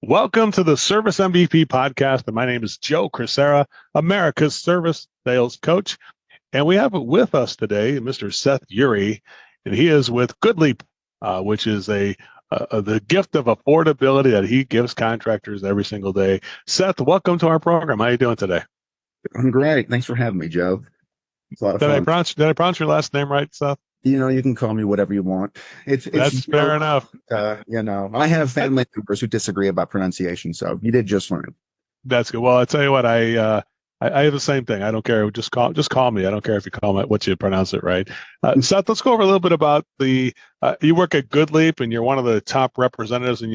Welcome to the Service MVP podcast. And my name is Joe Crisara, America's service sales coach. And we have with us today Mr. Seth Ure, and he is with Goodleap, which is the gift of affordability that he gives contractors every single day. Seth, welcome to our program. How are you doing today? I'm great. Thanks for having me, Joe. It's a lot of fun. Did I pronounce your last name right, Seth? You can call me whatever you want. That's fair enough. I have family members who disagree about pronunciation, so you did just fine. That's good. Well, I tell you what, I have the same thing. I don't care. Just call me. I don't care if you call me what you pronounce it right. Seth, let's go over a little bit about you work at Goodleap and you're one of the top representatives. And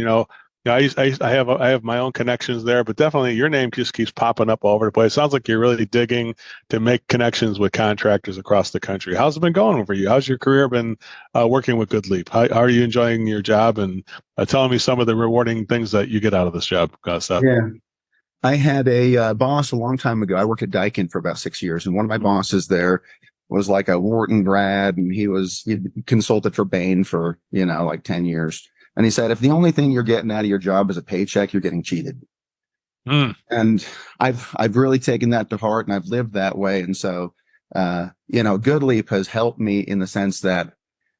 I have my own connections there, but definitely your name just keeps popping up all over the place. Sounds like you're really digging to make connections with contractors across the country. How's it been going for you? How's your career been working with Goodleap? How are you enjoying your job? And telling me some of the rewarding things that you get out of this job, Seth. Yeah. I had a boss a long time ago. I worked at Daikin for about 6 years, and one of my bosses there was like a Wharton grad, and he consulted for Bain for, like 10 years. And he said, if the only thing you're getting out of your job is a paycheck, you're getting cheated. And I've really taken that to heart, and I've lived that way. And so, Goodleap has helped me in the sense that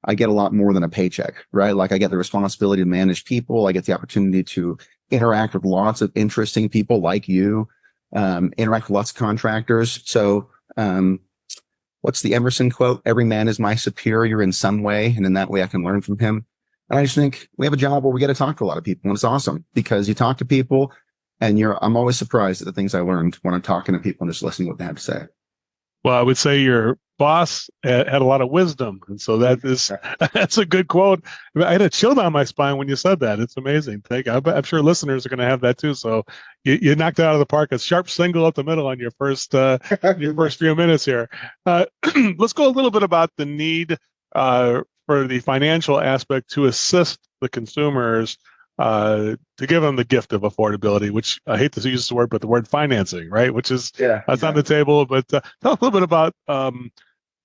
I get a lot more than a paycheck, right? Like I get the responsibility to manage people. I get the opportunity to interact with lots of interesting people like you, interact with lots of contractors. So, what's the Emerson quote? Every man is my superior in some way. And in that way I can learn from him. And I just think we have a job where we get to talk to a lot of people, and it's awesome because you talk to people and I'm always surprised at the things I learned when I'm talking to people and just listening to what they have to say. Well, I would say your boss had a lot of wisdom. And so that's a good quote. I had a chill down my spine when you said that. It's amazing. I'm sure listeners are going to have that too. So you knocked it out of the park. A sharp single up the middle on your first few minutes here. Let's go a little bit about the need for the financial aspect to assist the consumers to give them the gift of affordability, which I hate to use the word, but the word financing, right? Which is that's on the table. But tell us a little bit about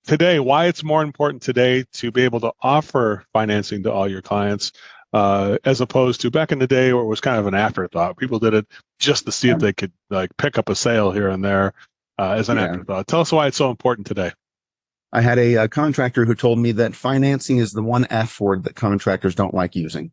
today, why it's more important today to be able to offer financing to all your clients, as opposed to back in the day where it was kind of an afterthought. People did it just to see if they could like pick up a sale here and there as an afterthought. Tell us why it's so important today. I had a contractor who told me that financing is the one F word that contractors don't like using.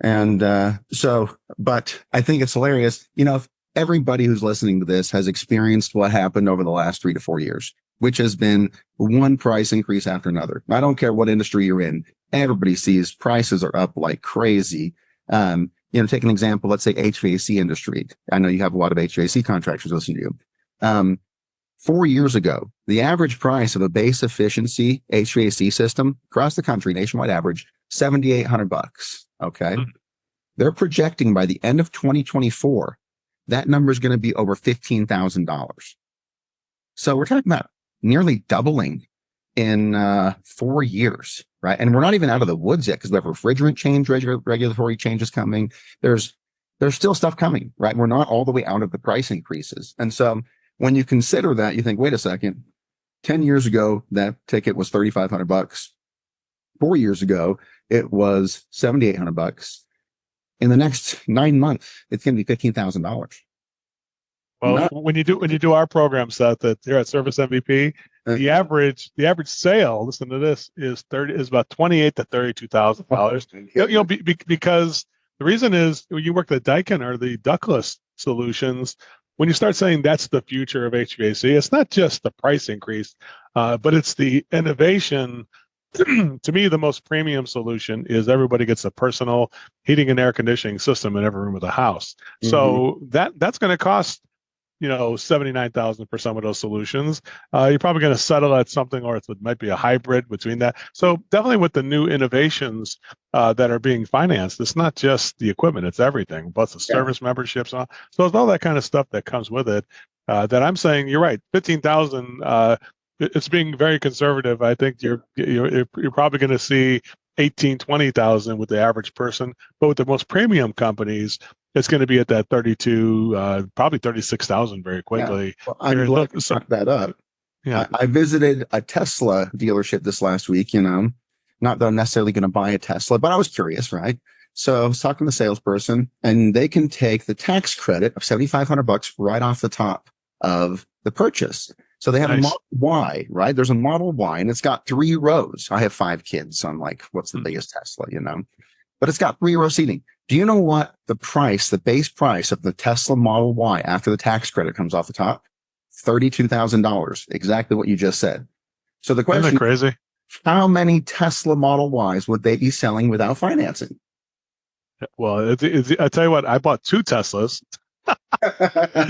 And but I think it's hilarious. If everybody who's listening to this has experienced what happened over the last 3 to 4 years, which has been one price increase after another. I don't care what industry you're in. Everybody sees prices are up like crazy. Take an example. Let's say HVAC industry. I know you have a lot of HVAC contractors listening to you. 4 years ago, the average price of a base efficiency HVAC system across the country, nationwide average, $7,800. Okay. They're projecting by the end of 2024, that number is going to be over $15,000. So we're talking about nearly doubling in 4 years, right? And we're not even out of the woods yet because we have refrigerant change, regulatory changes coming. There's still stuff coming, right? We're not all the way out of the price increases. And so when you consider that, you think, wait a second, 10 years ago, that ticket was $3,500. 4 years ago, it was $7,800. In the next 9 months, it's going to be $15,000. Well, when you do our program, Seth, here at Service MVP, the average sale, listen to this, is about $28,000 to $32,000. Because the reason is when you work the Daikin or the ductless solutions. When you start saying that's the future of HVAC, it's not just the price increase, but it's the innovation. To me, the most premium solution is everybody gets a personal heating and air conditioning system in every room of the house. So that's going to cost, $79,000 for some of those solutions. You're probably going to settle at something, or it might be a hybrid between that. So definitely with the new innovations that are being financed, it's not just the equipment, it's everything, plus the service memberships. So it's all that kind of stuff that comes with it that I'm saying, you're right, 15,000, it's being very conservative. I think you're probably going to see 18, 20,000 with the average person, but with the most premium companies, it's going to be at that 32, probably 36,000 very quickly. Yeah. Well, I'm glad you brought that up. Yeah, I visited a Tesla dealership this last week. Not that I'm necessarily going to buy a Tesla, but I was curious, right? So I was talking to the salesperson, and they can take the tax credit of $7,500 right off the top of the purchase. So they have a Nice. Model Y, right? There's a Model Y, and it's got 3 rows. I have 5 kids, so I'm like, what's the biggest Tesla, But it's got 3-row seating. Do you know what the base price of the Tesla Model Y after the tax credit comes off the top? $32,000. Exactly what you just said. So the Isn't that question, crazy? how many Tesla Model Ys would they be selling without financing? Well, I tell you what, I bought 2 Teslas.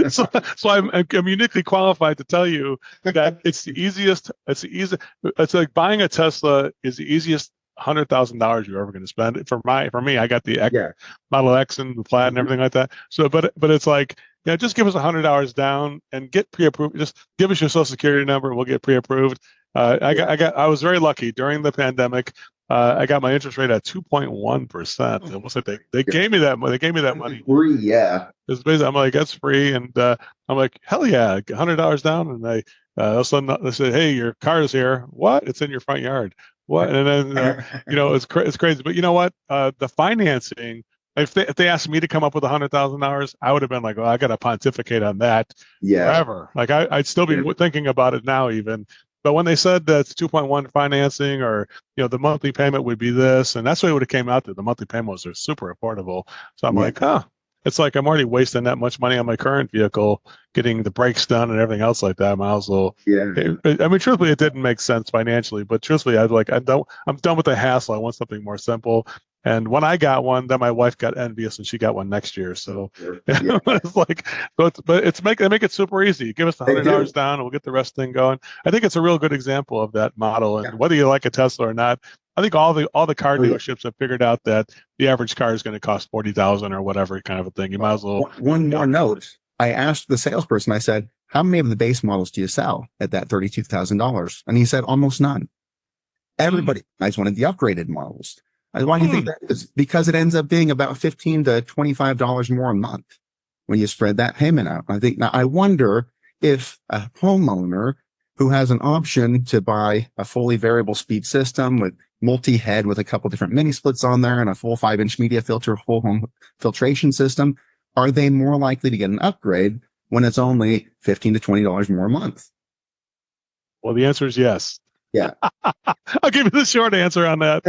so I'm uniquely qualified to tell you that it's the easiest. It's like buying a Tesla is the easiest $100,000 you're ever going to spend. For me, I got the Yeah. Model X and the Plaid and everything like that. So, but it's like, just give us $100 down and get pre-approved. Just give us your Social Security number, and we'll get pre-approved. I was very lucky during the pandemic. I got my interest rate at 2.1%. Almost like they gave me that. They gave me that money. Free, yeah. It's basically, I'm like, that's free, and I'm like, hell yeah, $100 down, and all of a sudden they said, hey, your car is here. What? It's in your front yard. What? And then it's crazy. But you know what? The financing. If they asked me to come up with $100,000, I would have been like, well, I got to pontificate on that forever. Like I'd still be thinking about it now, even. But when they said that it's 2.1 financing, or the monthly payment would be this, and that's what it would have came out to. The monthly payments are super affordable. So I'm like, it's like I'm already wasting that much money on my current vehicle, getting the brakes done and everything else like that. I might as well. I mean, truthfully, it didn't make sense financially, but truthfully, I'm done with the hassle. I want something more simple. And when I got one, then my wife got envious and she got one next year. So it's like, but they make it super easy. Give us the $100 down, and we'll get the rest thing going. I think it's a real good example of that model. And whether you like a Tesla or not, I think all the car dealerships have figured out that the average car is going to cost 40,000 or whatever kind of a thing. You might as well. One more note. I asked the salesperson, I said, how many of the base models do you sell at that $32,000? And he said, almost none. Everybody buys one of the upgraded models. Why do you think that is? Because it ends up being about $15 to $25 more a month when you spread that payment out. I wonder if a homeowner who has an option to buy a fully variable speed system with multi-head with a couple different mini splits on there and a full 5-inch media filter, whole home filtration system, are they more likely to get an upgrade when it's only $15 to $20 more a month? Well, the answer is yes. Yeah. I'll give you the short answer on that.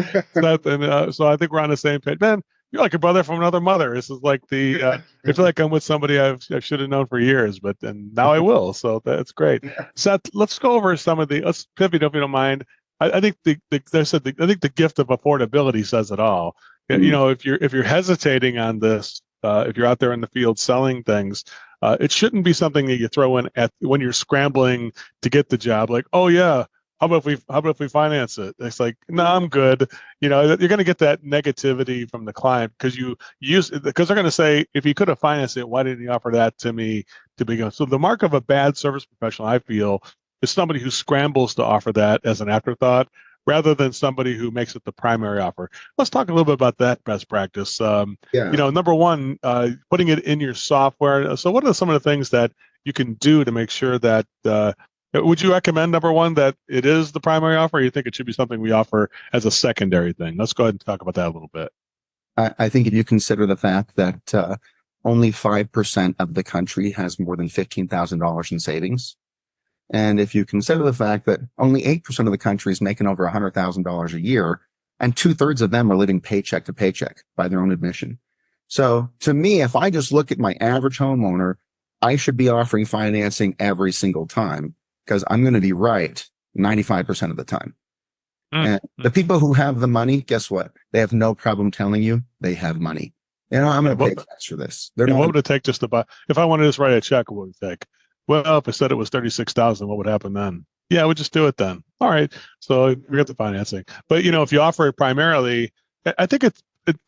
So I think we're on the same page. Man, you're like a brother from another mother. This is like I feel like I'm with somebody I should have known for years, and now I will. So that's great. Seth, let's go over let's pivot if you don't mind. I think I think the gift of affordability says it all. If you're hesitating on this, if you're out there in the field selling things, it shouldn't be something that you throw in when you're scrambling to get the job. Like, oh yeah, how about if we finance it? It's like, no, I'm good. You're going to get that negativity from the client because because they're going to say, if you could have financed it, why didn't you offer that to me to begin with? So the mark of a bad service professional, I feel, is somebody who scrambles to offer that as an afterthought rather than somebody who makes it the primary offer. Let's talk a little bit about that best practice. Number one, putting it in your software. So what are some of the things that you can do to make sure that would you recommend, number one, that it is the primary offer, or you think it should be something we offer as a secondary thing? Let's go ahead and talk about that a little bit. I think if you consider the fact that only 5% of the country has more than $15,000 in savings, and if you consider the fact that only 8% of the country is making over $100,000 a year, and 2/3 of them are living paycheck to paycheck by their own admission. So to me, if I just look at my average homeowner, I should be offering financing every single time, because I'm going to be right 95% of the time. And the people who have the money, guess what? They have no problem telling you they have money. I'm going to pay cash for this. What would it take just to buy? If I wanted to just write a check, what would it take? Well, if I said it was $36,000, what would happen then? Yeah, we'll just do it then. All right. So we get the financing. But if you offer it primarily, I think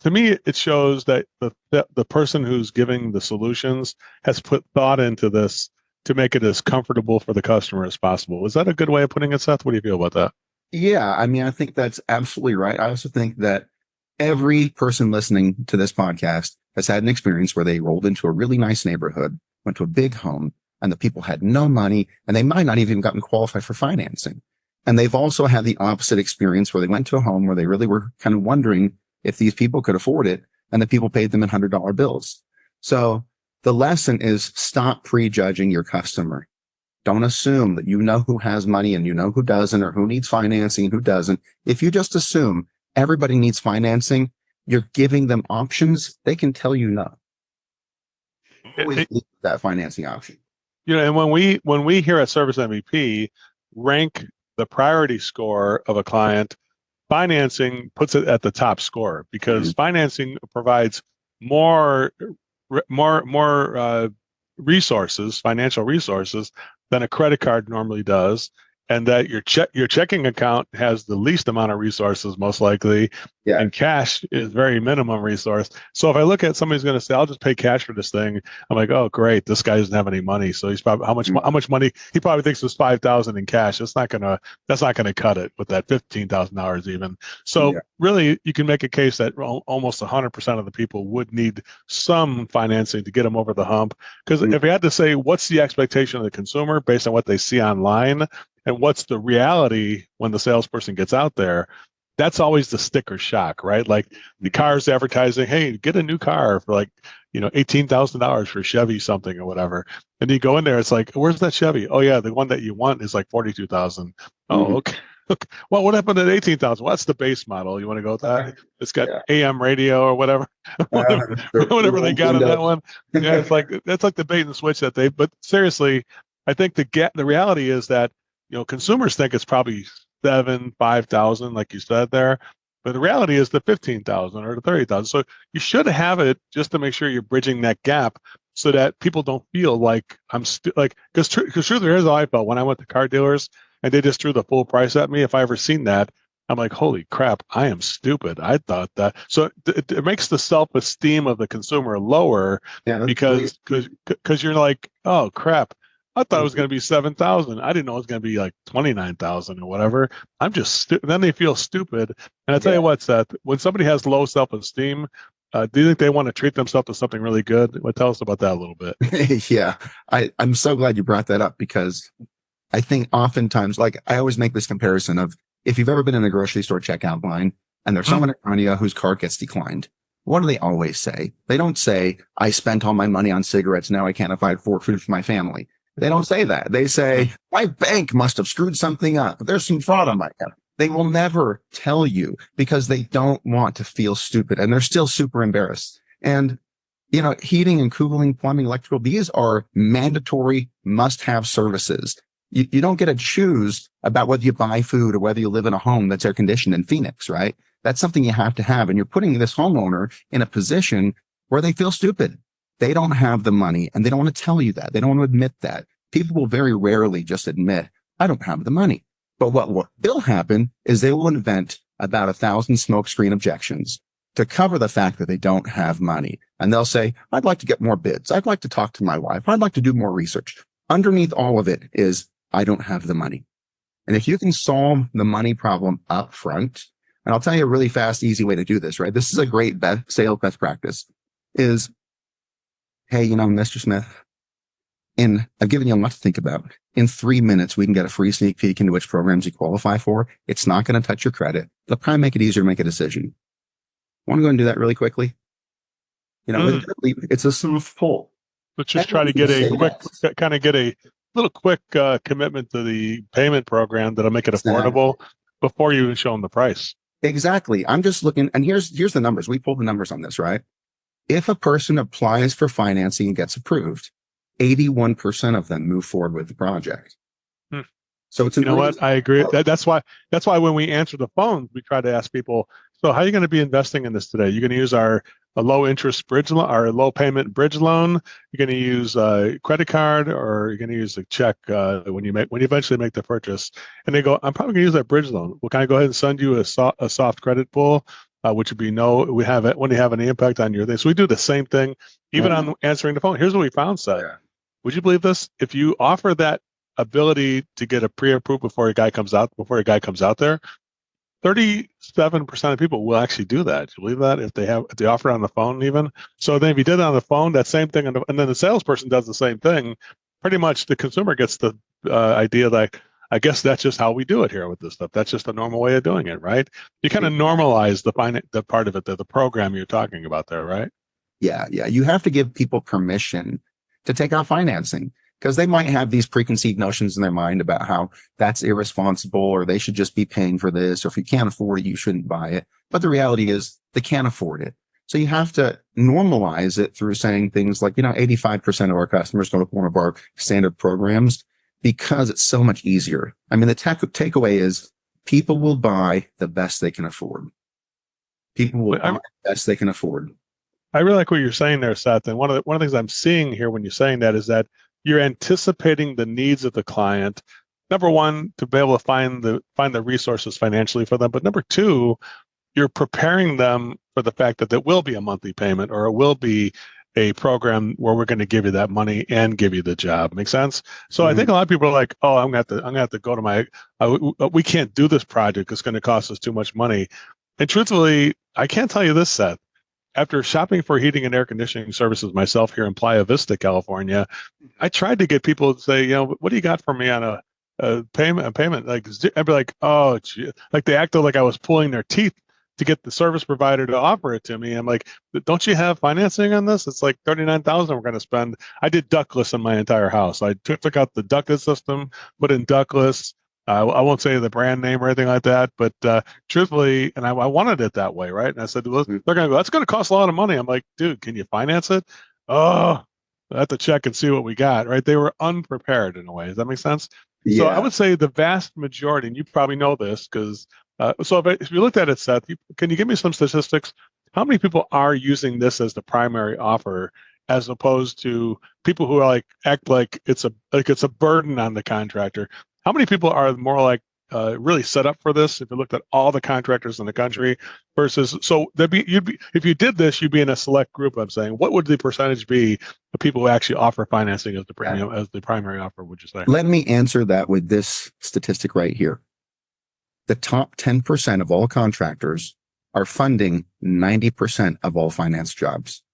to me, it shows that the person who's giving the solutions has put thought into this to make it as comfortable for the customer as possible. Is that a good way of putting it, Seth? What do you feel about that? Yeah, I think that's absolutely right. I also think that every person listening to this podcast has had an experience where they rolled into a really nice neighborhood, went to a big home, and the people had no money, and they might not even gotten qualified for financing. And they've also had the opposite experience where they went to a home where they really were kind of wondering if these people could afford it. and the people paid them in $100 bills. So the lesson is stop prejudging your customer. Don't assume that you know who has money and you know who doesn't, or who needs financing and who doesn't. If you just assume everybody needs financing, you're giving them options. They can tell you no. Always leave that financing option. And when we here at Service MVP rank the priority score of a client, financing puts it at the top score because financing provides more resources, financial resources, than a credit card normally does, and that your checking account has the least amount of resources most likely, and cash is very minimum resource. So if I look at somebody's going to say, I'll just pay cash for this thing, I'm like, oh great, this guy doesn't have any money, so he's probably how much money he probably thinks is $5,000 in cash. That's not gonna cut it with that $15,000 even. So really, you can make a case that almost 100% of the people would need some financing to get them over the hump. Because if you had to say, what's the expectation of the consumer based on what they see online, and what's the reality when the salesperson gets out there, that's always the sticker shock, right? Like the car's advertising, hey, get a new car for like, $18,000 for Chevy something or whatever. And you go in there, it's like, where's that Chevy? Oh yeah, the one that you want is like 42,000. Oh, okay. Well, what happened at 18,000? Well, that's the base model. You want to go with that? It's got AM radio or whatever, whatever they got on that one. Yeah, it's like that's like the bait and switch that but seriously, I think the reality is that consumers think it's probably 5,000, like you said there, but the reality is the 15,000 or the 30,000. So you should have it just to make sure you're bridging that gap, so that people don't feel like because truly, here's how I felt when I went to car dealers and they just threw the full price at me. If I ever seen that, I'm like, holy crap, I am stupid. I thought that. So it makes the self-esteem of the consumer lower, because you're like, oh crap, I thought it was going to be 7,000. I didn't know it was going to be like 29,000 or whatever. I'm just then they feel stupid. And I tell you what, Seth, when somebody has low self-esteem, do you think they want to treat themselves to something really good? Well, tell us about that a little bit. Yeah, I'm so glad you brought that up, because I think oftentimes, like I always make this comparison of, if you've ever been in a grocery store checkout line and there's someone in front of you whose card gets declined, what do they always say? They don't say, I spent all my money on cigarettes, now I can't afford food for my family. They don't say that. They say, my bank must have screwed something up. There's some fraud on my account. They will never tell you, because they don't want to feel stupid, and they're still super embarrassed. And, heating and cooling, plumbing, electrical, these are mandatory must-have services. You don't get to choose about whether you buy food or whether you live in a home that's air conditioned in Phoenix, right? That's something you have to have. And you're putting this homeowner in a position where they feel stupid. They don't have the money, and they don't want to tell you that. They don't want to admit that. People will very rarely just admit, I don't have the money. But what will happen is they will invent about 1,000 smokescreen objections to cover the fact that they don't have money. And they'll say, I'd like to get more bids. I'd like to talk to my wife. I'd like to do more research. Underneath all of it is, I don't have the money. And if you can solve the money problem up front, and I'll tell you a really fast, easy way to do this, right? This is a great sales best practice is, hey, Mr. Smith, I've given you a lot to think about. In 3 minutes, we can get a free sneak peek into which programs you qualify for. It's not going to touch your credit. It'll probably make it easier to make a decision. Want to go and do that really quickly? With Goodleap, it's a soft pull. Let's just try to get a little quick commitment to the payment program that'll make it affordable before you even show them the price. Exactly. I'm just looking, and here's the numbers. We pulled the numbers on this, right? If a person applies for financing and gets approved, 81% of them move forward with the project. So it's what? I agree. That's why when we answer the phone, we try to ask people, so how are you going to be investing in this today? You're going to use a low interest bridge loan, our low payment bridge loan. You're going to use a credit card, or you're going to use a check when you eventually make the purchase. And they go, I'm probably going to use that bridge loan. Well, can I go ahead and send you a soft credit pull, which would be we have it when you have any impact on your thing. So we do the same thing, even on answering the phone. Here's what we found, Seth. Would you believe this? If you offer that ability to get a pre-approved before a guy comes out there, 37% of people will actually do that. Do you believe that? If they offer it on the phone even. So then if you did it on the phone, that same thing, and then the salesperson does the same thing, pretty much the consumer gets the idea like, I guess that's just how we do it here with this stuff. That's just a normal way of doing it, right? You kind of normalize the part of it, the program you're talking about there, right? Yeah, yeah. You have to give people permission to take out financing because they might have these preconceived notions in their mind about how that's irresponsible or they should just be paying for this. Or if you can't afford it, you shouldn't buy it. But the reality is they can't afford it. So you have to normalize it through saying things like, 85% of our customers go to one of our standard programs because it's so much easier. I mean, the takeaway is people will buy the best they can afford. People will buy the best they can afford. I really like what you're saying there, Seth. And one of the things I'm seeing here when you're saying that is that you're anticipating the needs of the client. Number one, to be able to find the resources financially for them. But number two, you're preparing them for the fact that there will be a monthly payment or it will be a program where we're going to give you that money and give you the job. Make sense? So I think a lot of people are like, oh, I'm gonna have to go to my, we can't do this project. It's going to cost us too much money. And truthfully, I can't tell you this, Seth. After shopping for heating and air conditioning services myself here in Playa Vista, California, I tried to get people to say, what do you got for me on a payment? Like, I'd be like, oh, gee. Like they acted like I was pulling their teeth to get the service provider to offer it to me. I'm like, don't you have financing on this? It's like $39,000 we're going to spend. I did ductless in my entire house. I took out the ductless system, put in ductless. I won't say the brand name or anything like that, but truthfully, and I wanted it that way, right? And I said, well, they're going to go, that's going to cost a lot of money. I'm like, dude, can you finance it? Oh, I have to check and see what we got, right? They were unprepared in a way. Does that make sense? Yeah. So I would say the vast majority, and you probably know this because, if you looked at it, Seth, can you give me some statistics? How many people are using this as the primary offer, as opposed to people who are act like it's a burden on the contractor? How many people are more like really set up for this? If you looked at all the contractors in the country versus, so if you did this, you'd be in a select group. I'm saying, what would the percentage be of people who actually offer financing as the premium as the primary offer? Would you say? Let me answer that with this statistic right here. The top 10% of all contractors are funding 90% of all finance jobs.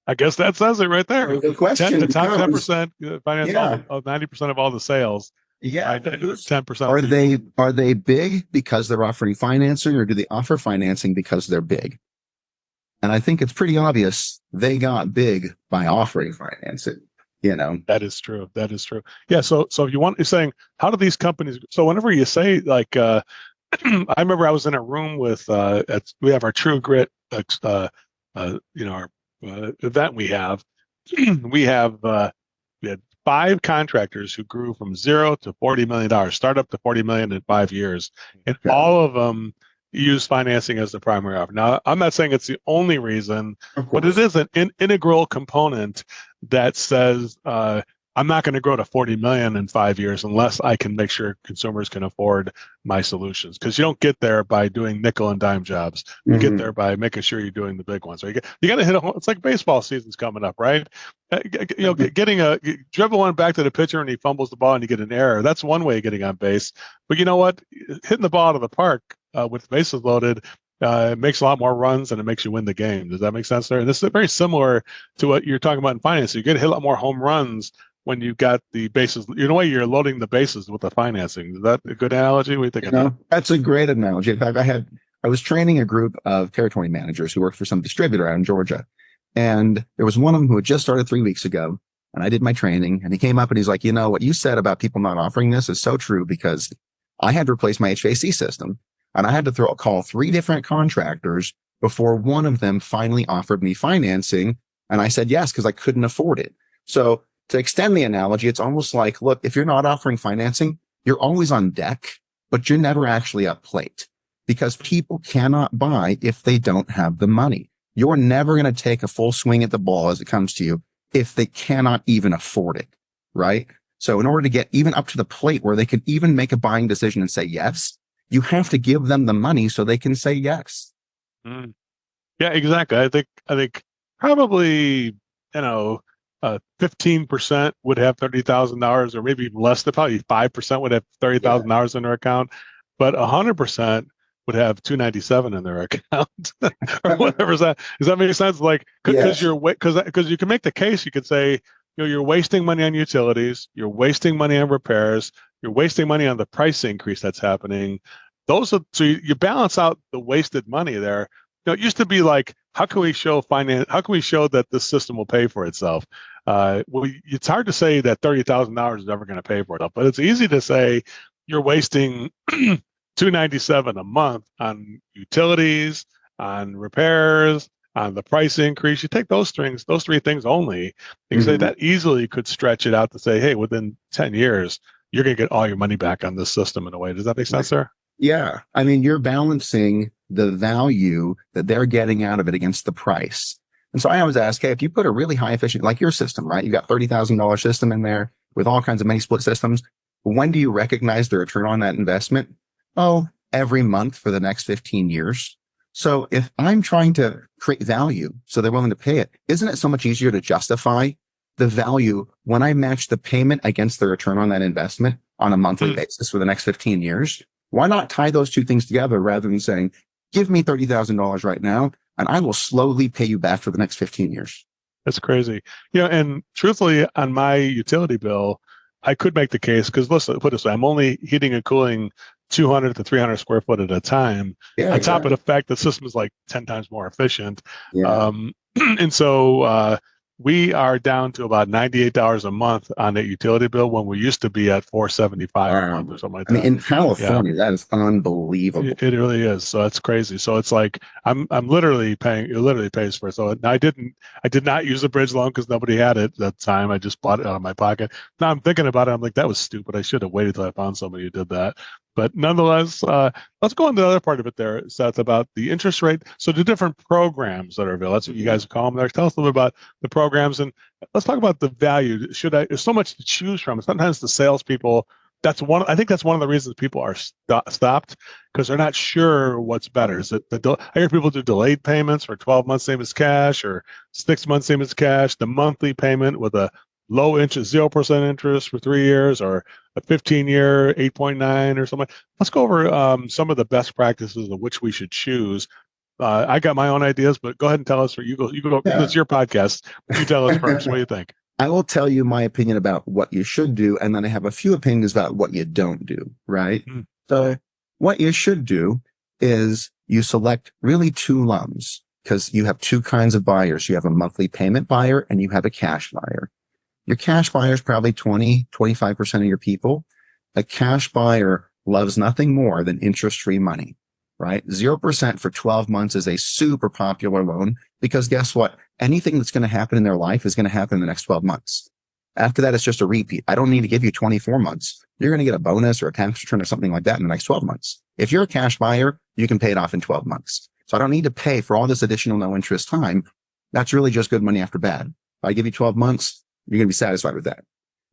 I guess that says it right there. The question the top 10% finance of 90% of all the sales. Yeah, 10%. Are they big because they're offering financing, or do they offer financing because they're big? And I think it's pretty obvious they got big by offering financing. That is true. That is true. Yeah. So if you're saying, how do these companies? So whenever you say like, I remember I was in a room with we have our True Grit, our event we have. we had 5 contractors who grew from $0 to $40 million, startup to $40 million in 5 years, and all of them use financing as the primary offer. Now, I'm not saying it's the only reason, but it is an integral component that says I'm not going to grow to 40 million in 5 years unless I can make sure consumers can afford my solutions. Because you don't get there by doing nickel and dime jobs. You get there by making sure you're doing the big ones. Right? You got to hit a home. It's like baseball season's coming up, right? Getting dribble one back to the pitcher and he fumbles the ball and you get an error. That's one way of getting on base. But you know what? Hitting the ball out of the park with bases loaded, it makes a lot more runs and it makes you win the game. Does that make sense there? And this is very similar to what you're talking about in finance. You get to hit a lot more home runs when you got the bases. In a way, you're loading the bases with the financing. Is that a good analogy? What do you think of that? That's a great analogy. In fact, I was training a group of territory managers who worked for some distributor out in Georgia. And there was one of them who had just started 3 weeks ago. And I did my training and he came up and he's like, what you said about people not offering this is so true, because I had to replace my HVAC system. And I had to call 3 different contractors before one of them finally offered me financing. And I said yes, because I couldn't afford it. So to extend the analogy, it's almost like, look, if you're not offering financing, you're always on deck, but you're never actually up plate, because people cannot buy if they don't have the money. You're never going to take a full swing at the ball as it comes to you if they cannot even afford it, right? So in order to get even up to the plate where they can even make a buying decision and say yes, you have to give them the money so they can say yes. Yeah, exactly. I think probably, 15% would have $30,000, or maybe even less. Probably 5% would have $30,000 in their account, but 100% would have $297 in their account or whatever. Does that make sense? Like, because you can make the case. You could say, you're wasting money on utilities, you're wasting money on repairs, you're wasting money on the price increase that's happening. Those are so you balance out the wasted money there. It used to be like, how can we show finance? How can we show that this system will pay for itself? Well, it's hard to say that $30,000 is never going to pay for it, but it's easy to say you're wasting $297 a month on utilities, on repairs, on the price increase. You take those three things only. You can say that easily could stretch it out to say, hey, within 10 years, you're going to get all your money back on this system in a way. Does that make sense, sir? Yeah. I mean, you're balancing the value that they're getting out of it against the price. And so I always ask, hey, if you put a really high efficient, like your system, right? You got $30,000 system in there with all kinds of mini split systems. When do you recognize the return on that investment? Oh, every month for the next 15 years. So if I'm trying to create value so they're willing to pay it, isn't it so much easier to justify the value when I match the payment against the return on that investment on a monthly basis for the next 15 years? Why not tie those two things together rather than saying, give me $30,000 right now and I will slowly pay you back for the next 15 years? That's crazy. And truthfully, on my utility bill, I could make the case because let's put it this way, I'm only heating and cooling 200 to 300 square foot at a time. Yeah, on top of the fact the system is like 10 times more efficient. Yeah. And so we are down to about $98 a month on that utility bill when we used to be at $475 a month or something like that. I mean, in California, that is unbelievable. It really is. So that's crazy. So it's like I'm literally paying. It literally pays for it. So I did not use the bridge loan because nobody had it at that time. I just bought it out of my pocket. Now I'm thinking about it. I'm like, that was stupid. I should have waited till I found somebody who did that. But nonetheless, let's go on to the other part of it there, Seth, about the interest rate. So the different programs that are available. That's what you guys call them there. Tell us a little bit about the programs, and let's talk about the value. There's so much to choose from. Sometimes the salespeople, I think that's one of the reasons people are stopped because they're not sure what's better. Is it I hear people do delayed payments for 12 months, same as cash, or 6 months, same as cash, the monthly payment with a low interest, 0% interest for 3 years, or a 15-year 8.9 or something. Let's go over some of the best practices of which we should choose. I got my own ideas, but go ahead and tell us. You go. Yeah. It's your podcast. You tell us first. What do you think? I will tell you my opinion about what you should do, and then I have a few opinions about what you don't do, right? So what you should do is you select really two loans because you have two kinds of buyers. You have a monthly payment buyer and you have a cash buyer. Your cash buyer is probably 25% of your people. A cash buyer loves nothing more than interest-free money, right? 0% for 12 months is a super popular loan because guess what? Anything that's going to happen in their life is going to happen in the next 12 months. After that, it's just a repeat. I don't need to give you 24 months. You're going to get a bonus or a tax return or something like that in the next 12 months. If you're a cash buyer, you can pay it off in 12 months. So I don't need to pay for all this additional no interest time. That's really just good money after bad. If I give you 12 months, you're going to be satisfied with that.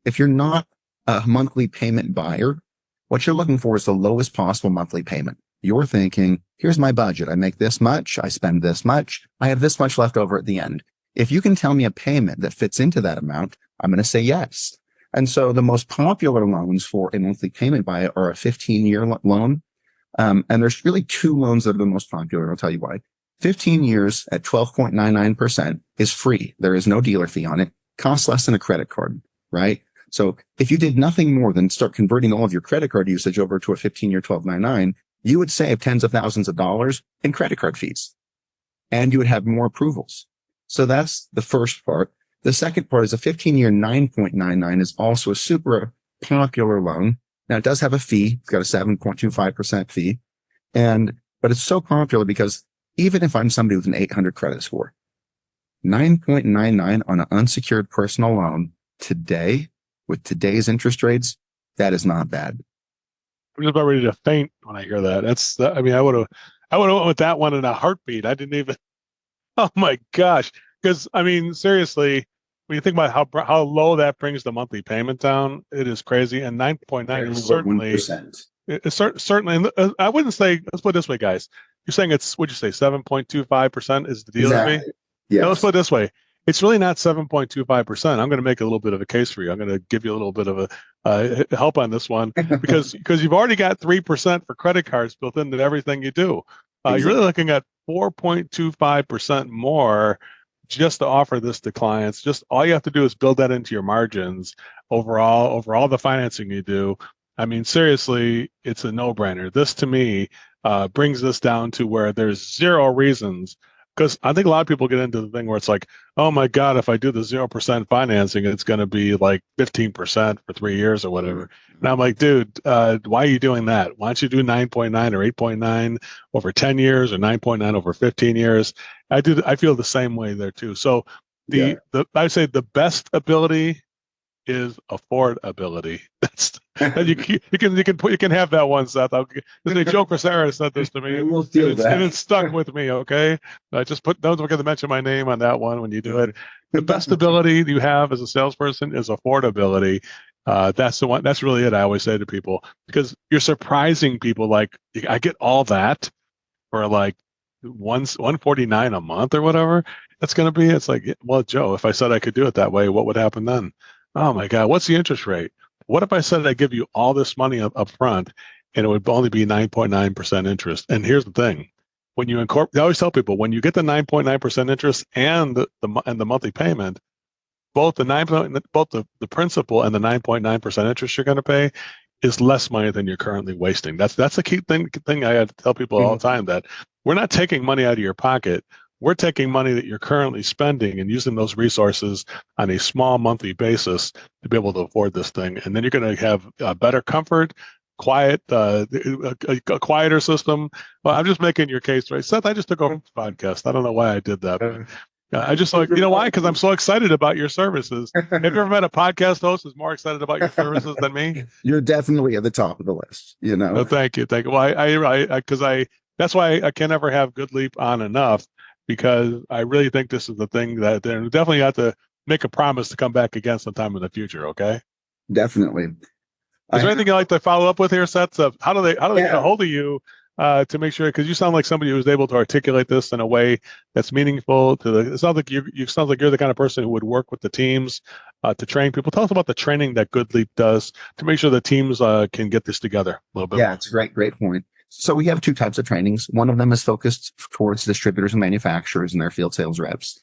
If you're not a monthly payment buyer, what you're looking for is the lowest possible monthly payment. You're thinking, here's my budget. I make this much. I spend this much. I have this much left over at the end. If you can tell me a payment that fits into that amount, I'm going to say yes. And so the most popular loans for a monthly payment buyer are a 15-year loan. And there's really two loans that are the most popular. I'll tell you why. 15 years at 12.99% is free. There is no dealer fee on it. Costs less than a credit card, right? So if you did nothing more than start converting all of your credit card usage over to a 15-year 12.99, you would save tens of thousands of dollars in credit card fees, and you would have more approvals. So that's the first part. The second part is a 15-year 9.99 is also a super popular loan. Now it does have a fee. It's got a 7.25% fee, but it's so popular because even if I'm somebody with an 800 credit score, 9.99 on an unsecured personal loan today with today's interest rates, that is not bad. I'm just about ready to faint when I hear that. I would have went with that one in a heartbeat. I didn't even, oh my gosh. Because seriously, when you think about how low that brings the monthly payment down, it is crazy. And 9.9 is certainly, 1%. It's certainly, I wouldn't say, let's put it this way, guys. You're saying would you say 7.25% is the dealer fee? Yes. No, let's put it this way. It's really not 7.25%. I'm going to make a little bit of a case for you. I'm going to give you a little bit of a help on this one because you've already got 3% for credit cards built into everything you do. Exactly. You're really looking at 4.25% more just to offer this to clients. Just all you have to do is build that into your margins overall, over all the financing you do. I mean, seriously, it's a no-brainer. This to me brings this down to where there's zero reasons. Because I think a lot of people get into the thing where it's like, oh my God, if I do the 0% financing, it's going to be like 15% for 3 years or whatever. And I'm like, dude, why are you doing that? Why don't you do 9.9 or 8.9 over 10 years or 9.9 over 15 years? I feel the same way there too. So Yeah. I would say the best ability is affordability. That's and you can have that one, Seth. Joe Crisara said this to me, We'll steal and that. it stuck with me. Okay, just don't forget to mention my name on that one when you do it. The best ability you have as a salesperson is affordability. That's the one. That's really it. I always say to people because you're surprising people. Like I get all that for like 149 a month or whatever that's going to be. It's like, well, Joe, if I said I could do it that way, what would happen then? Oh my God, what's the interest rate? What if I said I give you all this money up front and it would only be 9.9% interest? And here's the thing. When you incorporate, I always tell people when you get the 9.9% interest and the monthly payment, both the principal and the 9.9% interest you're going to pay is less money than you're currently wasting. That's a key thing I have to tell people all the time, that we're not taking money out of your pocket. We're taking money that you're currently spending and using those resources on a small monthly basis to be able to afford this thing. And then you're going to have better comfort, a quieter system. Well, I'm just making your case, right? Seth, I just took over this podcast. I don't know why I did that. But I just like, you know why? Because I'm so excited about your services. Have you ever met a podcast host who's more excited about your services than me? You're definitely at the top of the list, you know. Oh, thank you. Well, that's why I can never have Goodleap on enough, because I really think this is the thing that they definitely have to make a promise to come back again sometime in the future. Okay. Definitely. Is there anything you'd like to follow up with here, Seth? How do they get a hold of you to make sure? Because you sound like somebody who's able to articulate this in a way that's meaningful to the. It sounds like you sounds like you're the kind of person who would work with the teams to train people. Tell us about the training that Goodleap does to make sure the teams can get this together a little bit. Yeah, it's a great point. So we have two types of trainings. One of them is focused towards distributors and manufacturers and their field sales reps.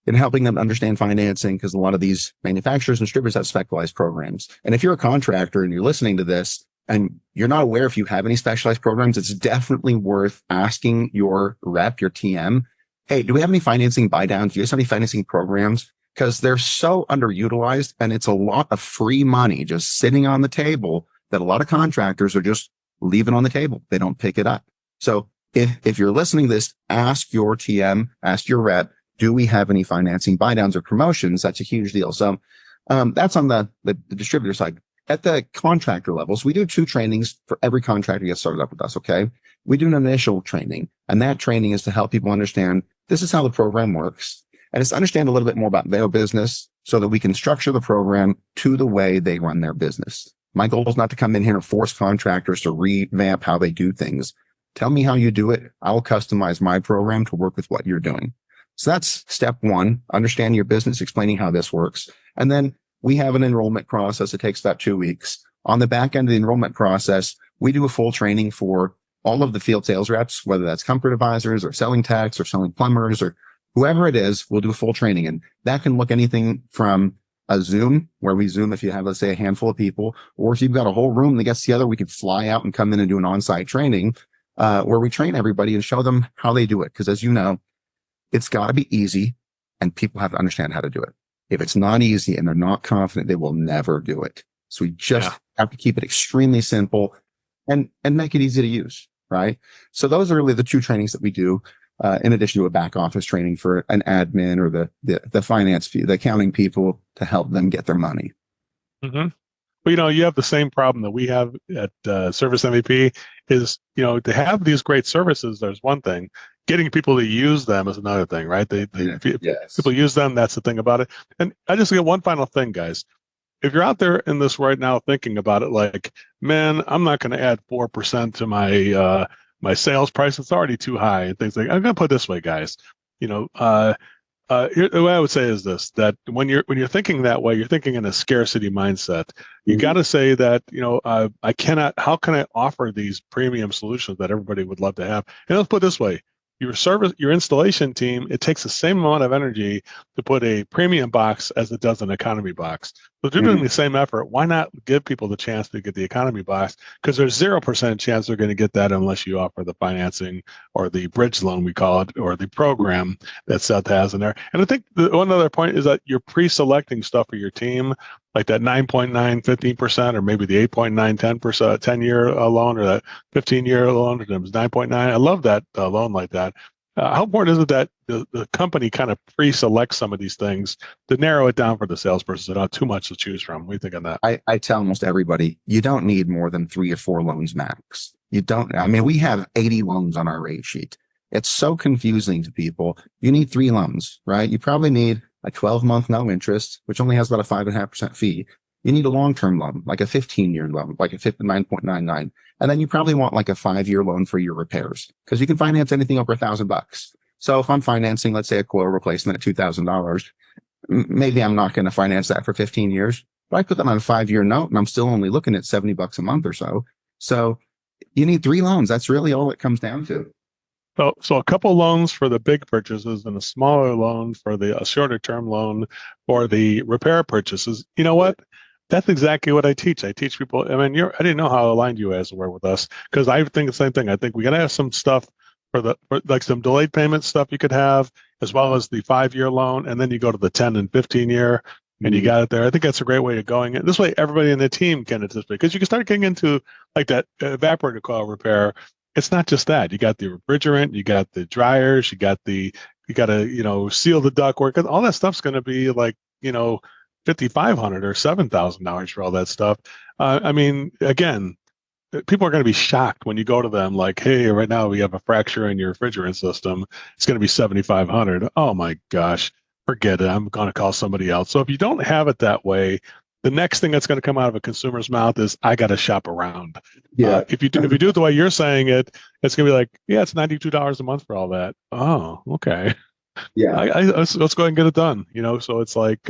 In helping them understand financing, because a lot of these manufacturers and distributors have specialized programs. And if you're a contractor and you're listening to this and you're not aware if you have any specialized programs, it's definitely worth asking your rep, your TM, hey, do we have any financing buy downs? Do you guys have any financing programs? Because they're so underutilized and it's a lot of free money just sitting on the table that a lot of contractors are just leaving on the table. They don't pick it up. So if you're listening to this, ask your TM, ask your rep, do we have any financing buy downs or promotions? That's a huge deal. So that's on the distributor side. At the contractor levels, we do 2 trainings for every contractor who gets started up with us. Okay. We do an initial training, and that training is to help people understand this is how the program works. And it's to understand a little bit more about their business so that we can structure the program to the way they run their business. My goal is not to come in here and force contractors to revamp how they do things. Tell me how you do it. I'll customize my program to work with what you're doing. So that's step 1, understanding your business, explaining how this works. And then we have an enrollment process. It takes about 2 weeks. On the back end of the enrollment process, we do a full training for all of the field sales reps, whether that's comfort advisors or selling techs or selling plumbers or whoever it is. We'll do a full training. And that can look anything from a Zoom, where we Zoom if you have, let's say, a handful of people, or if you've got a whole room that gets together, we could fly out and come in and do an on-site training where we train everybody and show them how they do it. Because as you know, it's got to be easy and people have to understand how to do it. If it's not easy and they're not confident, they will never do it. So we just have to keep it extremely simple and make it easy to use, right? So those are really the 2 trainings that we do, in addition to a back office training for an admin or the finance, the accounting people to help them get their money. Mm-hmm. Well, you have the same problem that we have at Service MVP is, to have these great services, there's one thing. Getting people to use them is another thing, right? Yes. People use them. That's the thing about it. And I just get one final thing, guys. If you're out there in this right now thinking about it like, man, I'm not going to add 4% to my sales price. It's already too high. And things like, I'm going to put it this way, guys. The way I would say is this: that when you're thinking that way, you're thinking in a scarcity mindset. You got to say that I cannot. How can I offer these premium solutions that everybody would love to have? And let's put it this way: your installation team, it takes the same amount of energy to put a premium box as it does an economy box. So if they're doing the same effort, why not give people the chance to get the economy box? Because there's 0% chance they're going to get that unless you offer the financing or the bridge loan, we call it, or the program that Seth has in there. And I think one other point is that you're pre-selecting stuff for your team, like that 9.9, 15%, or maybe the 8.9, 10%, 10-year loan, or that 15-year loan, it was 9.9. I love that loan like that. How important is it that the company kind of pre-selects some of these things to narrow it down for the salesperson so not too much to choose from? What do you think on that? I tell almost everybody, you don't need more than 3 or 4 loans max. You don't, I mean, we have 80 loans on our rate sheet. It's so confusing to people. You need 3 loans, right? You probably need a 12-month no interest, which only has about a 5.5% fee. You need a long-term loan, like a 15-year loan, like a 9.99. And then you probably want like a 5-year loan for your repairs, because you can finance anything over $1,000. So if I'm financing, let's say, a coil replacement at $2,000, maybe I'm not going to finance that for 15 years, but I put them on a 5-year note and I'm still only looking at $70 a month or so. So you need 3 loans. That's really all it comes down to. So a couple loans for the big purchases and a smaller loan for a shorter term loan for the repair purchases. You know what? That's exactly what I teach. I teach people. I mean, I didn't know how aligned you guys were with us, because I think the same thing. I think we got to have some stuff for like some delayed payment stuff you could have, as well as the 5-year loan, and then you go to the 10 and 15-year, and you got it there. I think that's a great way of going. And this way, everybody in the team can anticipate, because you can start getting into like that evaporator coil repair. It's not just that. You got the refrigerant, you got the dryers, you got to seal the ductwork. All that stuff's going to be like, $5,500 or $7,000 for all that stuff. I mean, again, people are going to be shocked when you go to them like, hey, right now we have a fracture in your refrigerant system. It's going to be $7,500. Oh my gosh, forget it. I'm going to call somebody else. So if you don't have it that way, the next thing that's going to come out of a consumer's mouth is, I got to shop around. Yeah. If you do it the way you're saying it, it's going to be like, yeah, it's $92 a month for all that. Oh, okay. Yeah. Let's go ahead and get it done. So it's like,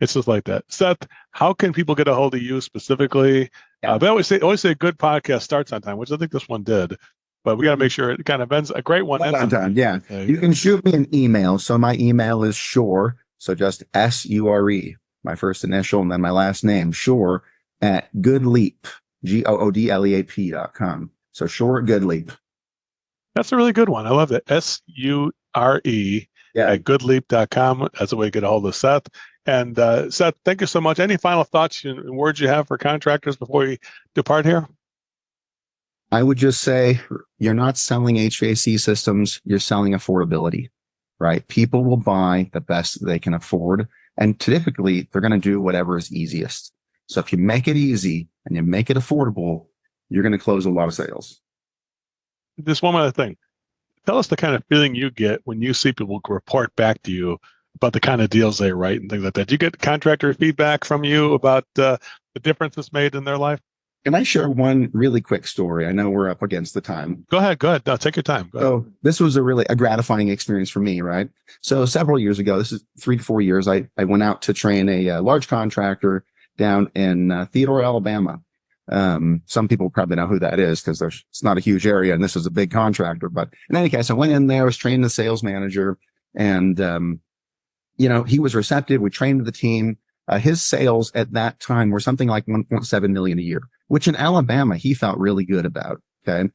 it's just like that. Seth, how can people get a hold of you specifically? Yeah. They always say a good podcast starts on time, which I think this one did. But we got to make sure it kind of ends. A great one. On time. Yeah. You can shoot me an email. So my email is Sure. So just SURE, my first initial and then my last name, Sure at Goodleap, GOODLEAP.com. So Sure at Goodleap. That's a really good one. I love it. SURE at Goodleap.com. That's a way to get a hold of Seth. And Seth, thank you so much. Any final thoughts and words you have for contractors before we depart here? I would just say, you're not selling HVAC systems, you're selling affordability, right? People will buy the best they can afford, and typically they're going to do whatever is easiest. So if you make it easy and you make it affordable, you're going to close a lot of sales. Just one other thing. Tell us the kind of feeling you get when you see people report back to you about the kind of deals they write and things like that. Do you get contractor feedback from you about the difference it's made in their life? Can I share one really quick story? I know we're up against the time. Go ahead. No, take your time. So this was a gratifying experience for me, right? So several years ago, this is 3 to 4 years, I went out to train a large contractor down in Theodore, Alabama. Some people probably know who that is, because it's not a huge area and this is a big contractor. But in any case, I went in there, I was training the sales manager, and he was receptive. We trained the team. His sales at that time were something like 1.7 million a year, which in Alabama, he felt really good about. Okay.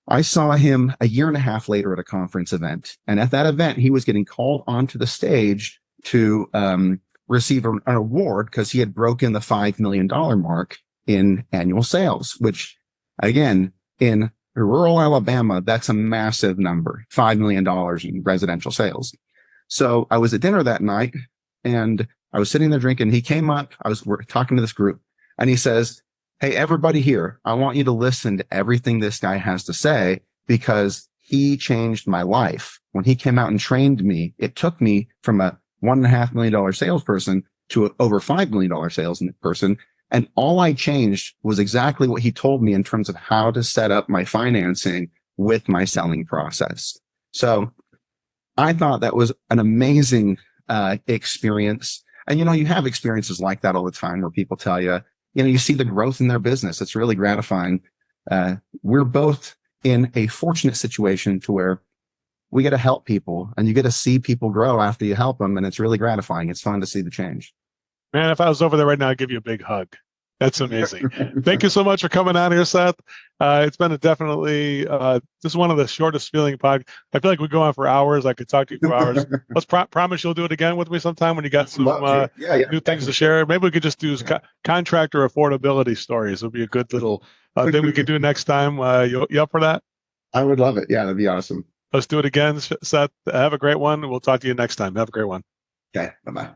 I saw him a year and a half later at a conference event. And at that event, he was getting called onto the stage to receive an award because he had broken the $5 million mark in annual sales, which again, in rural Alabama, that's a massive number, $5 million in residential sales. So I was at dinner that night and I was sitting there drinking. He came up, we're talking to this group, and he says, hey, everybody here, I want you to listen to everything this guy has to say, because he changed my life. When he came out and trained me, it took me from a $1.5 million salesperson to an over $5 million salesperson. And all I changed was exactly what he told me in terms of how to set up my financing with my selling process. So I thought that was an amazing experience. And, you have experiences like that all the time where people tell you, you see the growth in their business. It's really gratifying. We're both in a fortunate situation to where we get to help people, and you get to see people grow after you help them. And it's really gratifying. It's fun to see the change. Man, if I was over there right now, I'd give you a big hug. That's amazing. Thank you so much for coming on here, Seth. It's been definitely just one of the shortest feeling pod. I feel like we go on for hours. I could talk to you for hours. Let's promise you'll do it again with me sometime when you got some new things to share. Maybe we could just do contractor affordability stories. It'll be a good little thing we could do next time. You up for that? I would love it. Yeah, that'd be awesome. Let's do it again, Seth. Have a great one. We'll talk to you next time. Have a great one. Okay. Bye-bye.